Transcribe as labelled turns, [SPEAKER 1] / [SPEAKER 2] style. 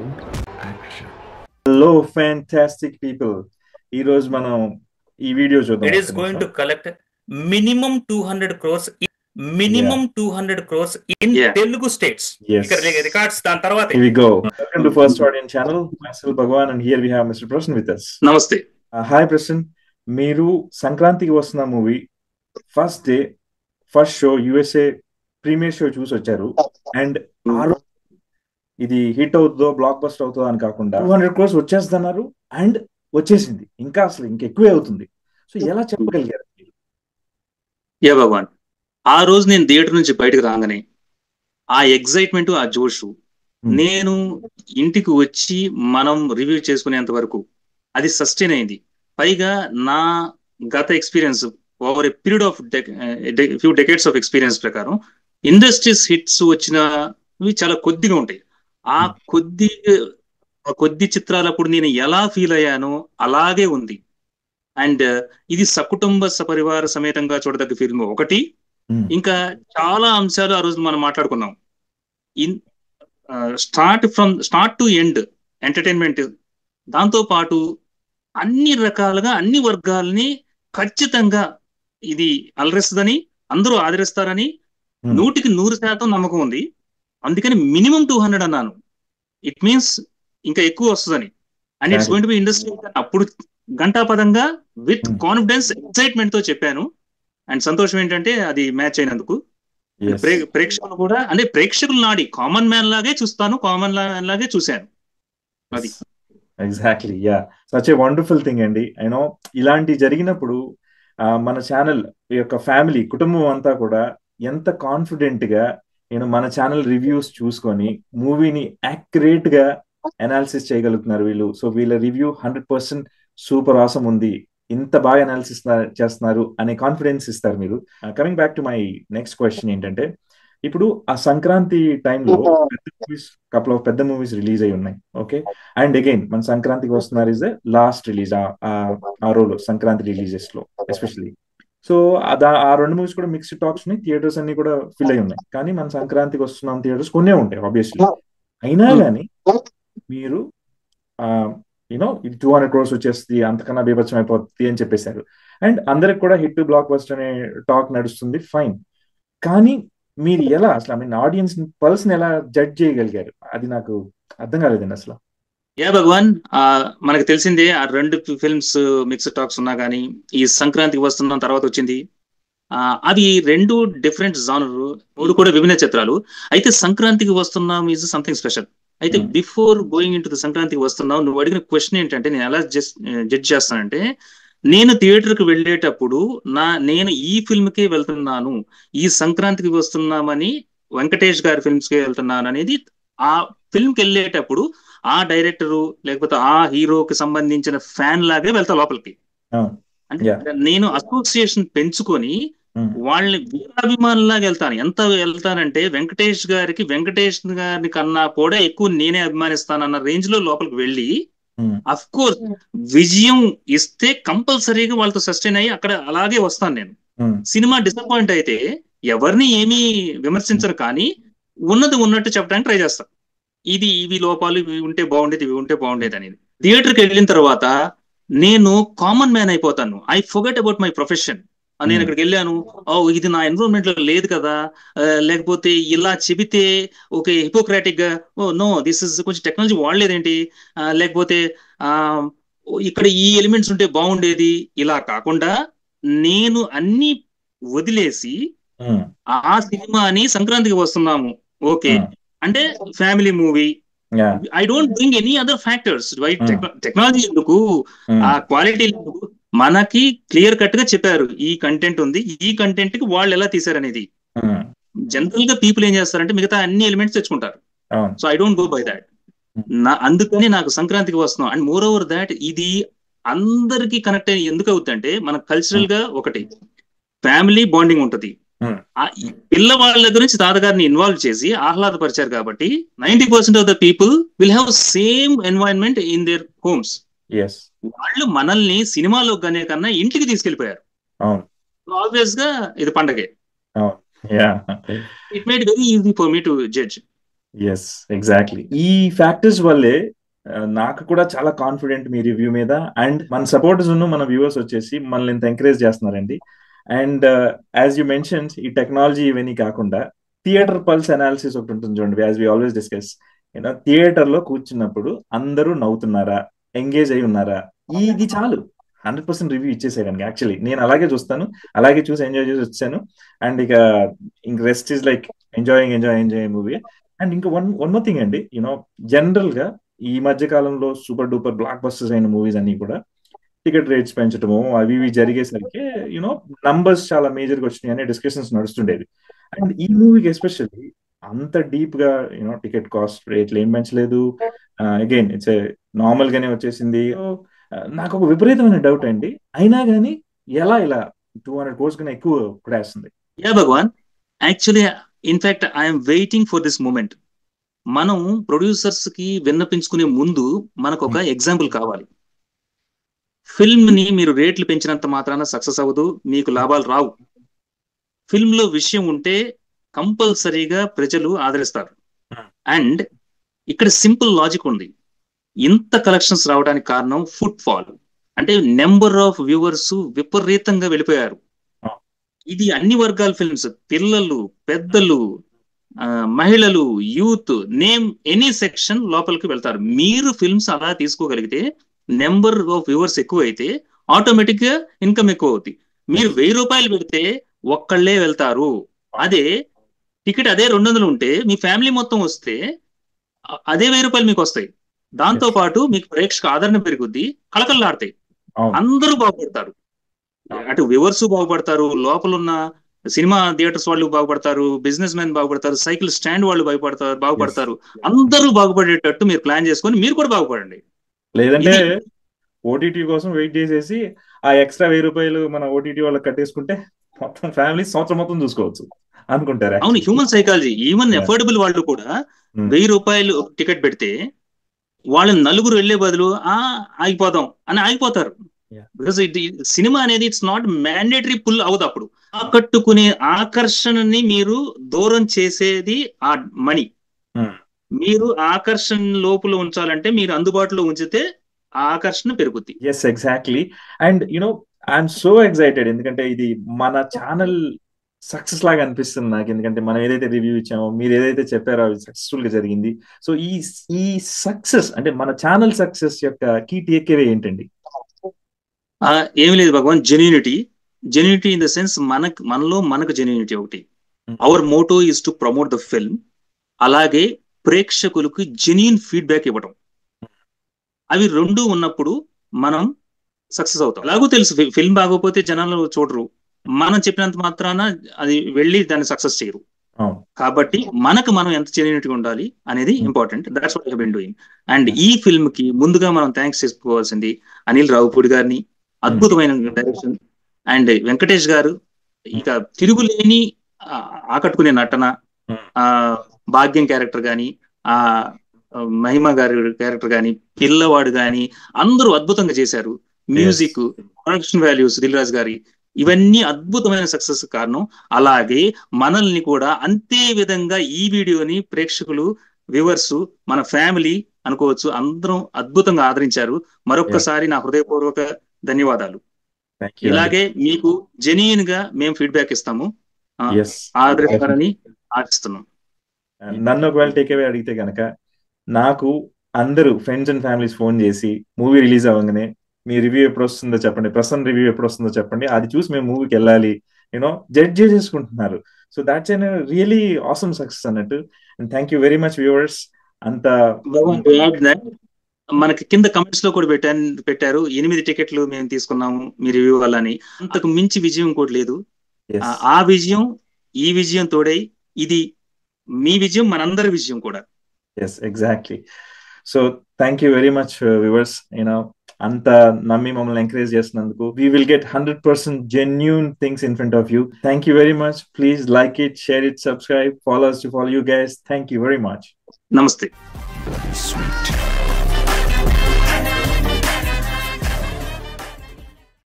[SPEAKER 1] and action.
[SPEAKER 2] Hello, fantastic people. ఈ రోజు మనం ఈ వీడియో చూద్దాం.
[SPEAKER 3] It is going to collect minimum 200 crores. Minimum 200 crores in Telugu states.
[SPEAKER 2] Yes.
[SPEAKER 3] Records దాని తర్వాత.
[SPEAKER 2] Here we go. Welcome to First Audience channel. Myself Bhagwan, and here we have Mr. Prasan with us.
[SPEAKER 4] Namaste.
[SPEAKER 2] Hi Prasan. మీరు సంక్రాంతికి వస్తున్న movie first day first show USA premiere show చూసి వచ్చారు. And ఇది hit అవుతుందో block buster అవుతుందో అని కాకుండా 200 crores వచ్చేస్తున్నారు. అండ్ వచ్చేసింది, ఇంకా అసలు ఇంకెక్కువే అవుతుంది. సో ఎలా చెప్పగలిగారు?
[SPEAKER 4] యా భగవాన్, ఆ రోజు నేను థియేటర్ నుంచి బయటకు రాగానే ఆ ఎగ్జైట్మెంట్, ఆ జోషు, నేను ఇంటికి వచ్చి మనం రివ్యూ చేసుకునేంత వరకు అది సస్టైన్ అయింది. పైగా నా గత experience over a period of few decades of experience ప్రకారం ఇండస్ట్రీస్ హిట్స్ వచ్చినవి చాలా కొద్దిగా ఉంటాయి. ఆ కొద్ది చిత్రాలప్పుడు నేను ఎలా ఫీల్ అయ్యానో అలాగే ఉంది. అండ్ ఇది సకుటుంబ సపరివార సమేతంగా చూడదగ్గ ఫిల్మ్ ఒకటి. ఇంకా చాలా అంశాలు ఆ రోజు మనం మాట్లాడుకున్నాం. స్టార్ట్ టు ఎండ్ ఎంటర్టైన్మెంట్, దాంతో పాటు అన్ని రకాలుగా అన్ని వర్గాలని ఖచ్చితంగా ఇది అలరిస్తుందని, అందరూ ఆదరిస్తారని 100% నమ్మకం ఉంది. అందుకని మినిమం 200 అన్నాను. ఇట్ మీన్స్ ఇంకా ఎక్కువ వస్తుందని. And it's going to be industry. అప్పుడు గంటాపదంగా విత్ కాన్ఫిడెన్స్, ఎక్సైట్మెంట్ తో చెప్పాను. అండ్ సంతోషం ఏంటంటే అది మ్యాచ్ అయినందుకు. ప్రేక్షకులు కూడా, అంటే ప్రేక్షకులు నాడి కామన్ మ్యాన్ లాగే చూస్తాను, కామన్ మ్యాన్ లాగే చూశాను. అది
[SPEAKER 2] exactly, yeah, such a wonderful thing అండి. యూనో ఇలాంటి జరిగినప్పుడు మన ఛానల్ యొక్క ఫ్యామిలీ, కుటుంబం అంతా కూడా ఎంత కాన్ఫిడెంట్ గా మన ఛానల్ రివ్యూస్ చూసుకొని మూవీని యాక్యురేట్ గా అనాలిసిస్ చేయగలుగుతున్నారు వీళ్ళు. సో వీళ్ళ రివ్యూ 100% సూపర్ ఆసమ్ ఉంది, ఇంత బాగా అనాలిసిస్ చేస్తున్నారు అనే కాన్ఫిడెన్స్ ఇస్తారు మీరు. Coming back to my next question ఏంటంటే, ఇప్పుడు ఆ సంక్రాంతి టైంలో కపుల్ ఆఫ్ పెద్ద మూవీస్ రిలీజ్ అయి ఉన్నాయి. ఓకే, అండ్ అగైన్ మన సంక్రాంతికి వస్తున్నారు ఇస్ ద లాస్ట్ రిలీజ్ ఆ రోజు సంక్రాంతి రిలీజెస్ లో ఎస్పెషల్లీ. సో ఆ రెండు మూవీస్ కూడా మిక్స్డ్ టాక్స్ ఉన్నాయి, థియేటర్స్ అన్ని కూడా ఫిల్ అయి ఉన్నాయి. కానీ మన సంక్రాంతికి వస్తున్నాం థియేటర్స్ కొన్నే ఉంటాయి ఆబ్వియస్లీ. అయినా కానీ మీరు ఇది 200 crores వచ్చేస్తుంది, అంతకన్నా బీభత్సం అయిపోతుంది అని చెప్పేశారు. అండ్ అందరికి కూడా హిట్ బ్లాక్ బస్టర్ అనే టాక్ నడుస్తుంది, ఫైన్. కానీ మీరు ఎలా అసలు ఆడియన్స్ పల్స్ ని ఎలా జడ్జ్ చేయగలిగారు? అది నాకు అర్థం కాలేదండి అసలు.
[SPEAKER 4] యా భగవాన్, మనకు తెలిసిందే ఆ రెండు ఫిల్మ్స్ మిక్స్డ్ టాక్స్ ఉన్నా కానీ ఈ సంక్రాంతికి వస్తున్న తర్వాత వచ్చింది. అవి రెండు డిఫరెంట్ జానర్, మూడు కూడా విభిన్న చిత్రాలు. అయితే సంక్రాంతికి వస్తున్నాం ఈజ్ సంథింగ్ స్పెషల్. అయితే before going in to the సంక్రాంతికి వస్తున్నాం, నువ్వు అడిగిన క్వశ్చన్ ఏంటంటే నేను ఎలా జడ్జ్ చేస్తానంటే, నేను థియేటర్కి వెళ్ళేటప్పుడు నేను ఈ ఫిల్మ్ కే వెళ్తున్నాను, ఈ సంక్రాంతికి వస్తున్నామని వెంకటేష్ గారి ఫిల్మ్స్ కే వెళ్తున్నాను అనేది ఆ ఫిల్మ్ కి వెళ్ళేటప్పుడు ఆ డైరెక్టరు లేకపోతే ఆ హీరోకి సంబంధించిన ఫ్యాన్ లాగే వెళ్తా లోపలికి. అంటే నేను అసోసియేషన్ పెంచుకొని వాళ్ళని వీరాభిమానులాగా వెళ్తాను. ఎంత వెళ్తానంటే వెంకటేష్ గారిని కన్నా కూడా ఎక్కువ నేనే అభిమానిస్తానన్న రేంజ్ లో లోపలికి వెళ్ళి, అఫ్ కోర్స్ విజయం ఇస్తే కంపల్సరీగా వాళ్ళతో సస్టైన్ అయ్యి అక్కడ అలాగే వస్తాను నేను. సినిమా డిసప్పాయింట్ అయితే ఎవరిని ఏమీ విమర్శించరు, కానీ ఉన్నది ఉన్నట్టు చెప్పడానికి ట్రై చేస్తాను. ఇవి లోపాలు, ఇవి ఉంటే బాగుండేది అనేది. థియేటర్కి వెళ్ళిన తర్వాత నేను కామన్ మ్యాన్ అయిపోతాను. I forget about my profession. నేను ఇక్కడికి వెళ్ళాను, ఇది నా ఎన్విరాన్మెంట్ లో లేదు కదా, లేకపోతే ఇలా చెబితే ఓకే హిపోక్రాటిక్ గా, నో దిస్ ఇస్ కొంచెం టెక్నాలజీ వాడలేదేంటి, లేకపోతే ఇక్కడ ఈ ఎలిమెంట్స్ ఉంటే బాగుండేది, ఇలా కాకుండా నేను అన్ని వదిలేసి ఆ సినిమాని సంక్రాంతికి వస్తున్నాము ఓకే అంటే family movie, I don't bring any other factors. Technology ఎందుకు, ఆ క్వాలిటీ ఎందుకు, మనకి క్లియర్ కట్ గా చెప్పారు ఈ కంటెంట్ ఉంది, ఈ కంటెంట్ కి వాళ్ళు ఎలా తీసారనేది. జనరల్ గా పీపుల్ ఏం చేస్తారంటే మిగతా అన్ని ఎలిమెంట్స్ తెచ్చుకుంటారు. So I don't go by that. అందుకని నాకు సంక్రాంతికి వస్తున్నాం. అండ్ మోర్ ఓవర్ దాట్ ఇది అందరికి కనెక్ట్ అయ్యి ఎందుకు అవుతుందంటే, మన కల్చరల్ గా ఒకటి ఫ్యామిలీ బాండింగ్ ఉంటుంది. పిల్లవాళ్ళ దగ్గర నుంచి తాతగారిని ఇన్వాల్వ్ చేసి ఆహ్లాదపరిచారు కాబట్టి 90% of the people will have same environment in there homes. వాళ్ళు మనల్ని సినిమాలో గానే కన్నా ఇంటికి తీసుకెళ్లిపోయారు. ఆబ్వియస్ గా ఇది పండగే. It made very easy for me to judge.
[SPEAKER 2] Yes, exactly. ఈ ఫ్యాక్టర్స్ వల్లే నాకు కూడా చాలా కాన్ఫిడెంట్ మీ రివ్యూ మీద. అండ్ మన సపోర్టర్స్ మన వ్యూవర్స్ వచ్చేసి మనల్ని ఇంత ఎంకరేజ్ చేస్తున్నారండి. అండ్ యాజ్ యూ మెన్షన్స్, ఈ టెక్నాలజీ ఇవన్నీ కాకుండా థియేటర్ పల్స్ అనాలిసిస్ ఒకటి ఉంటుంది చూడండి, as we always discuss. Theatre లో కూర్చున్నప్పుడు అందరూ నవ్వుతున్నారా, ఎంగేజ్ అయి ఉన్నారా, ఇది చాలు 100% రివ్యూ ఇచ్చేసేయడానికి. యాక్చువల్లీ నేను అలాగే చూస్తాను, అలాగే చూసి ఎంజాయ్ చేసి వచ్చాను. అండ్ ఇంక rest is like enjoy movie. And ఇంకా వన్ మోర్ థింగ్ అండి, జనరల్ గా ఈ మధ్య కాలంలో సూపర్ డూపర్ బ్లాక్ బస్టర్స్ అయిన మూవీస్ అన్ని కూడా టికెట్ రేట్స్ పెంచడము అవి ఇవి జరిగేసరికి నంబర్స్ చాలా మేజర్గా వచ్చినాయి అనే డిస్కషన్స్ నడుస్తుండేది. అండ్ ఈ మూవీకి ఎస్పెషల్లీ అంత డీప్ గా టికెట్ కాస్ట్ రేట్లు ఏం పెంచలేదు. అగైన్ ఇట్స్ నార్మల్ గానే వచ్చేసింది. నాకు ఒక విపరీతమైన డౌట్ అండి, అయినా కానీ ఎలా ఇలా 200 crores కన్నా ఎక్కువ పడేస్తుంది?
[SPEAKER 4] యా భగవాన్, actually in fact I'm waiting for this moment. మనం ప్రొడ్యూసర్స్ కి విన్నపించుకునే ముందు మనకు ఒక ఎగ్జాంపుల్ కావాలి. ఫిల్మ్ ని మీరు రేట్లు పెంచినంత మాత్రాన సక్సెస్ అవ్వదు, మీకు లాభాలు రావు. ఫిల్మ్ లో విషయం ఉంటే కంపల్సరీగా ప్రజలు ఆదరిస్తారు. అండ్ ఇక్కడ సింపుల్ లాజిక్ ఉంది. ఇంత కలెక్షన్స్ రావడానికి కారణం ఫుట్ ఫాల్, అంటే నెంబర్ ఆఫ్ వ్యూవర్స్ విపరీతంగా వెళ్ళిపోయారు. ఇది అన్ని వర్గాల ఫిల్మ్స్, పిల్లలు, పెద్దలు, మహిళలు, యూత్, నేమ్ ఎనీ సెక్షన్ లోపలికి వెళ్తారు. మీరు ఫిల్మ్స్ అలా తీసుకోగలిగితే, నెంబర్ ఆఫ్ వ్యూవర్స్ ఎక్కువ అయితే ఆటోమేటిక్ గా ఇన్కమ్ ఎక్కువ అవుతుంది. మీరు 1000 రూపాయలు పెడితే ఒక్కళ్ళే వెళ్తారు. అదే టికెట్ అదే 200 ఉంటే మీ ఫ్యామిలీ మొత్తం వస్తే అదే 1000 రూపాయలు మీకు వస్తాయి. దాంతో పాటు మీకు ప్రేక్షక ఆదరణ పెరుగుద్ది, కళకళలాడతాయి, అందరూ బాగుపడతారు. అటు వ్యూవర్స్ బాగుపడతారు, లోపల ఉన్న సినిమా థియేటర్స్ వాళ్ళు బాగుపడతారు, బిజినెస్ మెన్ బాగుపడతారు, సైకిల్ స్టాండ్ వాళ్ళు బాగుపడతారు. అందరూ బాగుపడేటట్టు మీరు ప్లాన్ చేసుకొని మీరు కూడా బాగుపడండి.
[SPEAKER 2] లేదంటే ఓటీటీ కోసం వెయిట్ చేసేసి ఆ ఎక్స్ట్రా 1000 రూపాయలు మన ఓటీటీ వాళ్ళకి కట్టేసుకుంటే మొత్తం ఫ్యామిలీ సంవత్సరం మొత్తం చూసుకోవచ్చు అనుకుంటారు.
[SPEAKER 4] అవును, హ్యూమన్ సైకాలజీ. ఈవెన్ అఫోర్డబుల్ వాళ్ళు కూడా 1000 రూపాయలు టికెట్ పెడితే వాళ్ళు నలుగురు వెళ్లే బదులు ఆగిపోదాం అని ఆగిపోతారు. బికాస్ సినిమా అనేది ఇట్స్ నాట్ మ్యాండేటరీ పుల్ అవదు. అప్పుడు ఆకట్టుకునే ఆకర్షణని మీరు దూరం చేసేది ఆ మనీ. మీరు ఆకర్షణ లోపల ఉంచాలంటే మీరు అందుబాటులో ఉంచితే ఆ ఆకర్షణ పెరుగుద్ది.
[SPEAKER 2] Yes, exactly. And I'm so excited, ఎందుకంటే ఇది మన ఛానల్ సక్సెస్ లాగా అనిపిస్తుంది నాకు. ఎందుకంటే మనం ఏదైతే రివ్యూ ఇచ్చామో, మీరు ఏదైతే చెప్పారో అది సక్సెస్ఫుల్ గా జరిగింది. సో ఈ సక్సెస్ అంటే మన ఛానల్ సక్సెస్ యొక్క కీ టేక్అవే ఏంటండి?
[SPEAKER 4] ఏమి లేదు భగవాన్, జెన్యూనిటీ ఇన్ ద సెన్స్ మనకు జెన్యూనిటీ ఒకటి. Our motto is to promote the film. అలాగే ప్రేక్షకులకు జెన్యూన్ ఫీడ్బ్యాక్ ఇవ్వడం. అవి రెండు ఉన్నప్పుడు మనం సక్సెస్ అవుతాం. అలాగూ తెలుసు ఫిల్మ్ బాగోపోతే జనాలు చూడరు, మనం చెప్పినంత మాత్రాన అది వెళ్ళి దాన్ని సక్సెస్ చేయరు. కాబట్టి మనం ఎంత జెన్యూనిటీగా ఉండాలి అనేది important. That's what I have been doing. And ఈ ఫిల్మ్ కి ముందుగా మనం థ్యాంక్స్ చేసుకోవాల్సింది అనిల్ రావుపూడి గారిని, అద్భుతమైన డైరెక్షన్. అండ్ వెంకటేష్ గారు ఇక తిరుగులేని ఆకట్టుకునే నటన, భాగ్యం క్యారెక్టర్ గాని, మహిమ గారి క్యారెక్టర్ గాని, పిల్లవాడు గాని అందరూ అద్భుతంగా చేశారు. Music, production values Dil Raju గారి, ఇవన్నీ అద్భుతమైన సక్సెస్ కారణం. అలాగే మనల్ని కూడా అంతే విధంగా ఈ వీడియోని ప్రేక్షకులు, వ్యూవర్స్, మన ఫ్యామిలీ అనుకోవచ్చు, అందరం అద్భుతంగా ఆదరించారు. మరొక్కసారి నా హృదయపూర్వక ధన్యవాదాలు. ఇలాగే మీకు జెన్యూన్ గా మేము ఫీడ్బ్యాక్ ఇస్తాము, ఆదరిస్తారని ఆశిస్తున్నాం.
[SPEAKER 2] నన్ను ఒకవేళ టేక్అవే అడిగితే కనుక, నాకు అందరూ ఫ్రెండ్స్ అండ్ ఫ్యామిలీస్ ఫోన్ చేసి మూవీ రిలీజ్ అవ్వగానే మీ రివ్యూ ఎప్పుడు వస్తుందో చెప్పండి, ప్రసన్న రివ్యూ ఎప్పుడు వస్తుందో చెప్పండి, అది చూసి మేము మూవీకి వెళ్ళాలి జడ్జ్ చేసేసుకుంటున్నారు. So that's an really awesome success అన్నట్టు. And thank you very much viewers. అంత
[SPEAKER 4] మనకి కింద కమెంట్స్ లో కూడా పెట్టారు 8 టికెట్లు మేము తీసుకున్నాము మీ రివ్యూ వల్ల అని. అంతకు మించి విజయం ఇంకోటి లేదు. ఆ విజయం ఈ విజయం తోడై ఇది మీ విజయం, మనందరి విజయం కూడా.
[SPEAKER 2] Yes, exactly. So thank you very much viewers. అంత నమ్మి మమ్మల్ని ఎంకరేజ్ చేస్తున్నందుకు. We will get 100% genuine things in front of you. Thank you very much. Please like it, share it, subscribe, follow us to follow you guys. Thank you very much.
[SPEAKER 4] Namaste.
[SPEAKER 1] Sweet.